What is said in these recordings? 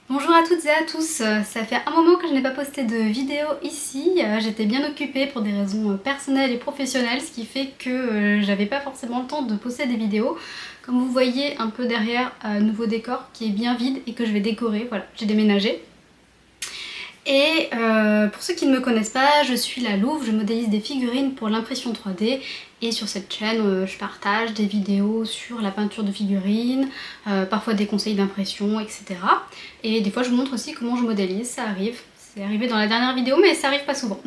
Bonjour à toutes et à tous, ça fait un moment que je n'ai pas posté de vidéo ici, j'étais bien occupée pour des raisons personnelles et professionnelles, ce qui fait que j'avais pas forcément le temps de poster des vidéos. Comme vous voyez un peu derrière, nouveau décor qui est bien vide et que je vais décorer, voilà, j'ai déménagé. Et pour ceux qui ne me connaissent pas, je suis la Louve, je modélise des figurines pour l'impression 3D et sur cette chaîne je partage des vidéos sur la peinture de figurines, parfois des conseils d'impression, etc. Et des fois je vous montre aussi comment je modélise, ça arrive. C'est arrivé dans la dernière vidéo mais ça arrive pas souvent.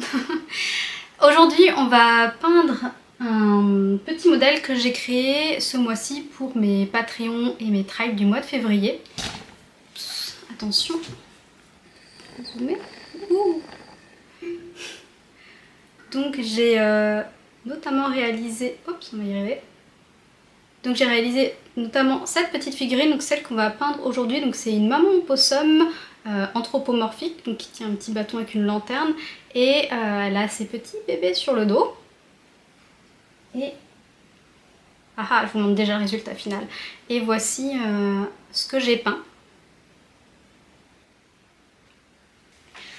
Aujourd'hui on va peindre un petit modèle que j'ai créé ce mois-ci pour mes Patreons et mes Tribes du mois de février. Attention, zoomer. Donc j'ai notamment réalisé, oups on va y arriver. Donc j'ai réalisé notamment cette petite figurine, donc celle qu'on va peindre aujourd'hui. Donc c'est une maman opossum anthropomorphique, donc qui tient un petit bâton avec une lanterne et elle a ses petits bébés sur le dos. Et je vous montre déjà le résultat final. Et voici ce que j'ai peint.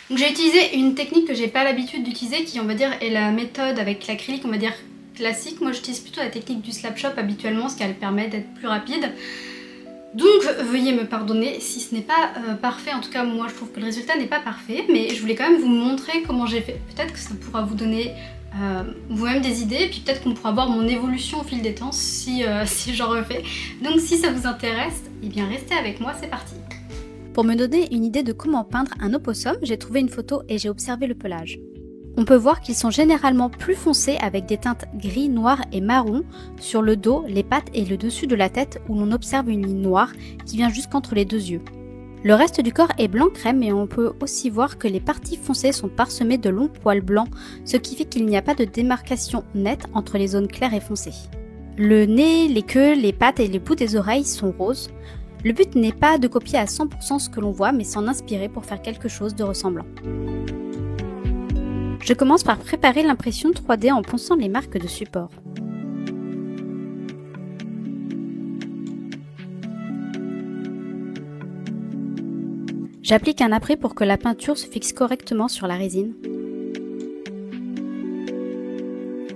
Donc j'ai utilisé une technique que j'ai pas l'habitude d'utiliser, qui on va dire est la méthode avec l'acrylique, on va dire classique. Moi j'utilise plutôt la technique du slap shop habituellement, ce qui permet d'être plus rapide. Donc veuillez me pardonner si ce n'est pas parfait, en tout cas moi je trouve que le résultat n'est pas parfait, mais je voulais quand même vous montrer comment j'ai fait. Peut-être que ça pourra vous donner vous-même des idées, et puis peut-être qu'on pourra voir mon évolution au fil des temps si j'en refais. Donc si ça vous intéresse, eh bien restez avec moi, c'est parti. Pour me donner une idée de comment peindre un opossum, j'ai trouvé une photo et j'ai observé le pelage. On peut voir qu'ils sont généralement plus foncés avec des teintes gris, noir et marron sur le dos, les pattes et le dessus de la tête où l'on observe une ligne noire qui vient jusqu'entre les deux yeux. Le reste du corps est blanc crème et on peut aussi voir que les parties foncées sont parsemées de longs poils blancs, ce qui fait qu'il n'y a pas de démarcation nette entre les zones claires et foncées. Le nez, les queues, les pattes et les bouts des oreilles sont roses. Le but n'est pas de copier à 100% ce que l'on voit, mais s'en inspirer pour faire quelque chose de ressemblant. Je commence par préparer l'impression 3D en ponçant les marques de support. J'applique un apprêt pour que la peinture se fixe correctement sur la résine.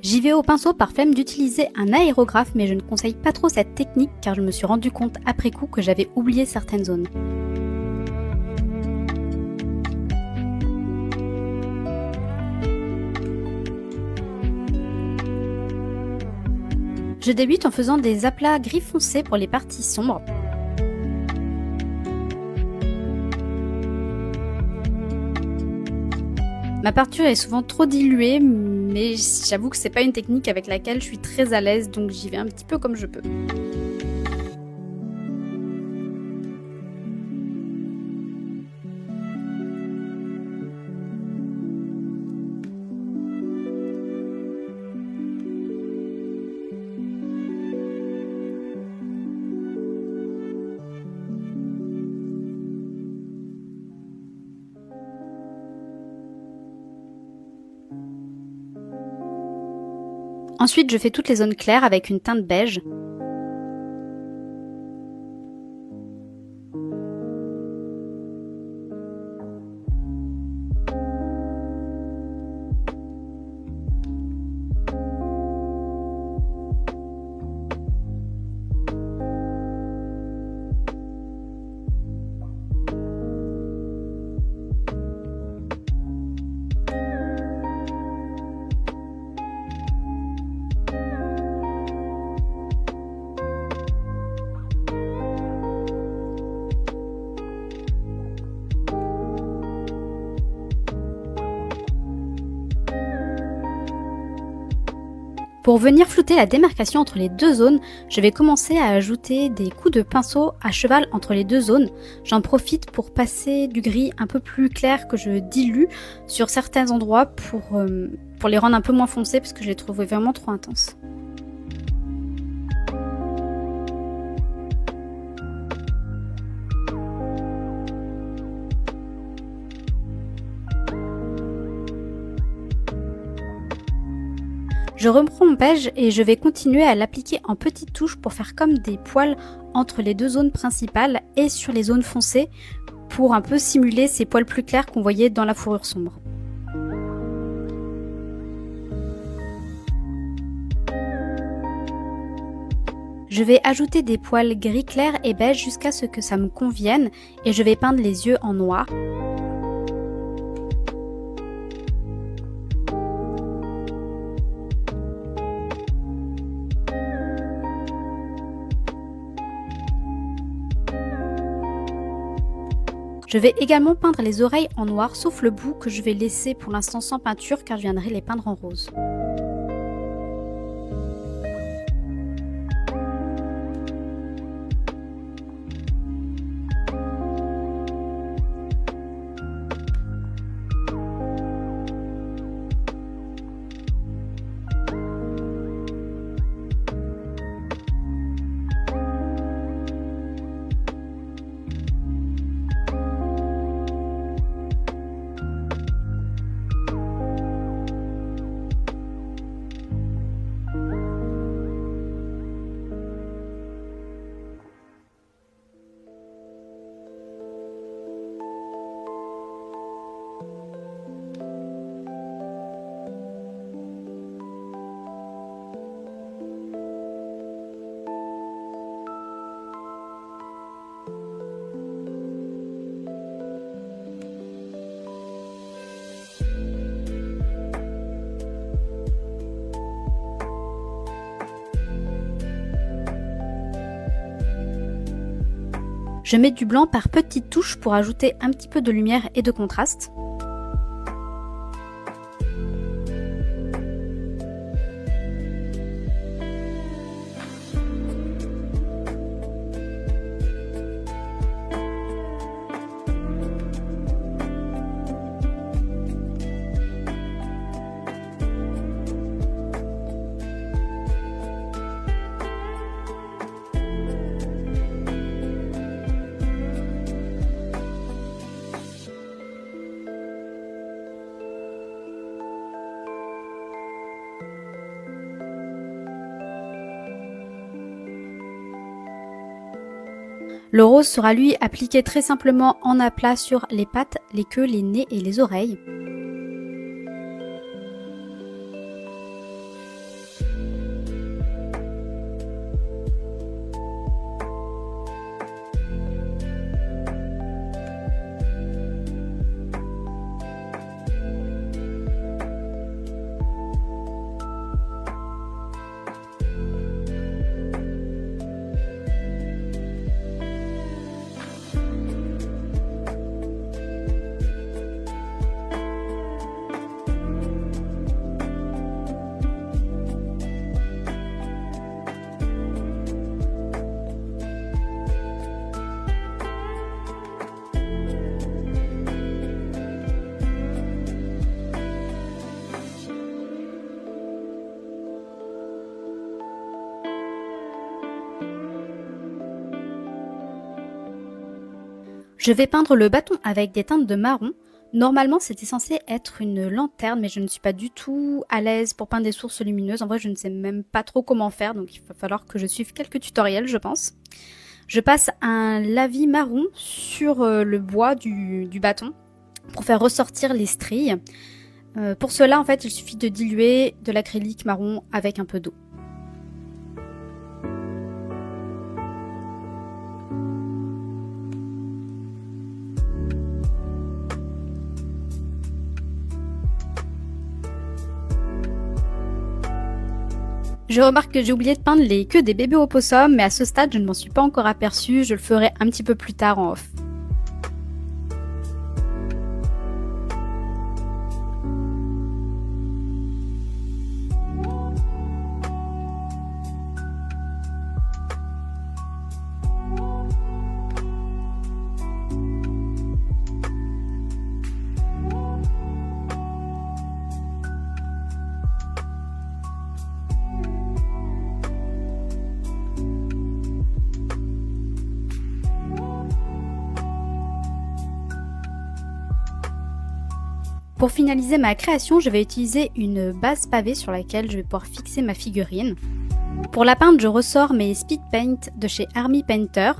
J'y vais au pinceau par flemme d'utiliser un aérographe, mais je ne conseille pas trop cette technique car je me suis rendu compte après coup que j'avais oublié certaines zones. Je débute en faisant des aplats gris foncé pour les parties sombres. Ma peinture est souvent trop diluée, mais j'avoue que c'est pas une technique avec laquelle je suis très à l'aise, donc j'y vais un petit peu comme je peux. Ensuite, je fais toutes les zones claires avec une teinte beige. Pour venir flouter la démarcation entre les deux zones, je vais commencer à ajouter des coups de pinceau à cheval entre les deux zones. J'en profite pour passer du gris un peu plus clair que je dilue sur certains endroits pour les rendre un peu moins foncés parce que je les trouvais vraiment trop intenses. Je reprends mon beige et je vais continuer à l'appliquer en petites touches pour faire comme des poils entre les deux zones principales et sur les zones foncées pour un peu simuler ces poils plus clairs qu'on voyait dans la fourrure sombre. Je vais ajouter des poils gris clair et beige jusqu'à ce que ça me convienne et je vais peindre les yeux en noir. Je vais également peindre les oreilles en noir sauf le bout que je vais laisser pour l'instant sans peinture car je viendrai les peindre en rose. Je mets du blanc par petites touches pour ajouter un petit peu de lumière et de contraste. Le rose sera lui appliqué très simplement en aplat sur les pattes, les queues, les nez et les oreilles. Je vais peindre le bâton avec des teintes de marron. Normalement, c'était censé être une lanterne, mais je ne suis pas du tout à l'aise pour peindre des sources lumineuses. En vrai, je ne sais même pas trop comment faire, donc il va falloir que je suive quelques tutoriels, je pense. Je passe un lavis marron sur le bois du bâton pour faire ressortir les stries. Pour cela, en fait, il suffit de diluer de l'acrylique marron avec un peu d'eau. Je remarque que j'ai oublié de peindre les queues des bébés opossums, mais à ce stade, je ne m'en suis pas encore aperçue. Je le ferai un petit peu plus tard en off. Pour finaliser ma création, je vais utiliser une base pavée sur laquelle je vais pouvoir fixer ma figurine. Pour la peindre, je ressors mes Speed Paint de chez Army Painter.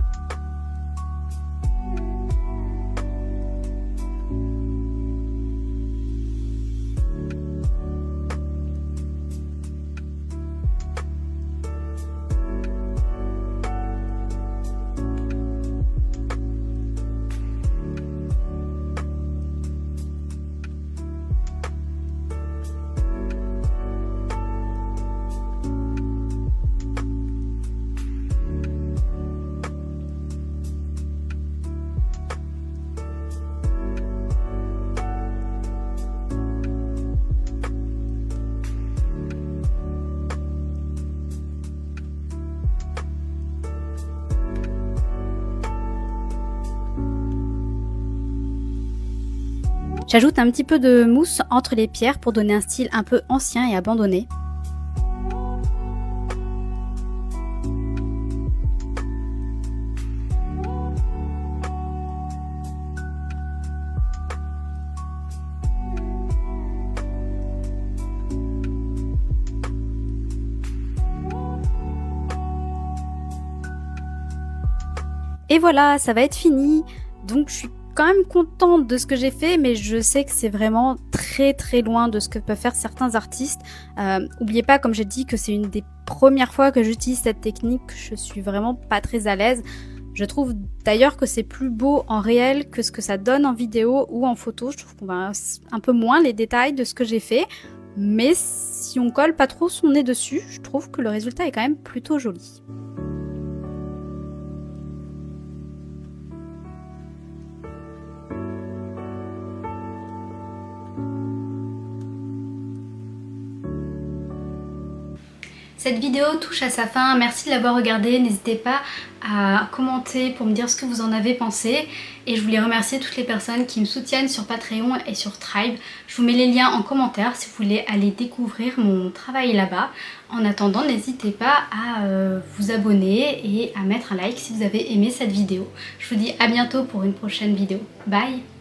J'ajoute un petit peu de mousse entre les pierres pour donner un style un peu ancien et abandonné. Et voilà, ça va être fini. Donc je suis quand même contente de ce que j'ai fait, mais je sais que c'est vraiment très loin de ce que peuvent faire certains artistes. Oubliez pas, comme j'ai dit, que c'est une des premières fois que j'utilise cette technique, je suis vraiment pas très à l'aise. Je trouve d'ailleurs que c'est plus beau en réel que ce que ça donne en vidéo ou en photo. Je trouve qu'on voit un peu moins les détails de ce que j'ai fait. Mais si on colle pas trop son nez dessus, je trouve que le résultat est quand même plutôt joli. Cette vidéo touche à sa fin, merci de l'avoir regardée, n'hésitez pas à commenter pour me dire ce que vous en avez pensé et je voulais remercier toutes les personnes qui me soutiennent sur Patreon et sur Tribe. Je vous mets les liens en commentaire si vous voulez aller découvrir mon travail là-bas. En attendant, n'hésitez pas à vous abonner et à mettre un like si vous avez aimé cette vidéo. Je vous dis à bientôt pour une prochaine vidéo. Bye!